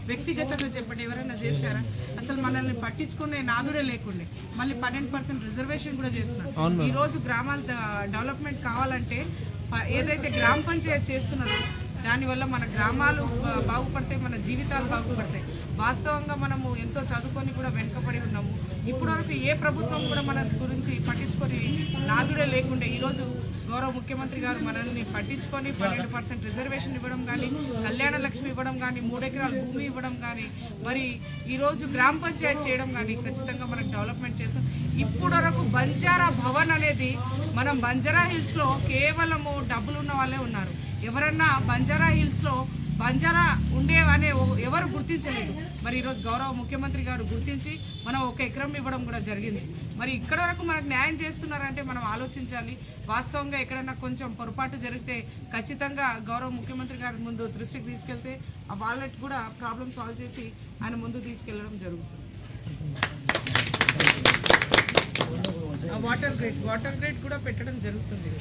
వ్యక్తిగతంగా చెప్పండి, ఎవరైనా చేశారా? అసలు మనల్ని పట్టించుకునే నాదుడే లేకుండే మళ్ళీ 12% రిజర్వేషన్ కూడా చేస్తున్నారు. ఈ రోజు గ్రామాల డెవలప్మెంట్ కావాలంటే ఏదైతే గ్రామ పంచాయతీ చేస్తున్నారో దానివల్ల మన గ్రామాలు బాగుపడతాయి, మన జీవితాలు బాగుపడతాయి. వాస్తవంగా మనము ఎంతో చదువుకొని కూడా వెనుకబడి ఉన్నాము. ఇప్పటివరకు ఏ ప్రభుత్వం కూడా మన గురించి పట్టించుకొని నాదుడే లేకుండే ఈరోజు గౌరవ ముఖ్యమంత్రి గారు మనల్ని పట్టించుకొని 12% రిజర్వేషన్ ఇవ్వడం కానీ, కళ్యాణ లక్ష్మి ఇవ్వడం కానీ, 3 ఎకరాల భూమి ఇవ్వడం కానీ, మరి ఈరోజు గ్రామ పంచాయతీ చేయడం కానీ ఖచ్చితంగా మనకు డెవలప్మెంట్ చేస్తాం. ఇప్పటివరకు బంజారా భవన్ అనేది మనం బంజారా హిల్స్లో కేవలము డబ్బులు ఉన్న వాళ్ళే ఉన్నారు. ఎవరన్నా బంజారా హిల్స్లో బంజారా అనే ఎవరు గుర్తించలేదు. మరి ఈరోజు గౌరవ ముఖ్యమంత్రి గారు గుర్తించి మనం 1 ఎకరం ఇవ్వడం కూడా జరిగింది. మరి ఇక్కడ వరకు మనకు న్యాయం చేస్తున్నారంటే మనం ఆలోచించాలి. వాస్తవంగా ఎక్కడన్నా కొంచెం పొరపాటు జరిగితే ఖచ్చితంగా గౌరవ ముఖ్యమంత్రి గారి ముందు దృష్టికి తీసుకెళ్తే ఆ వాళ్ళకి కూడా ప్రాబ్లం సాల్వ్ చేసి ఆయన ముందు తీసుకెళ్లడం జరుగుతుంది. వాటర్ గ్రేడ్ కూడా పెట్టడం జరుగుతుంది.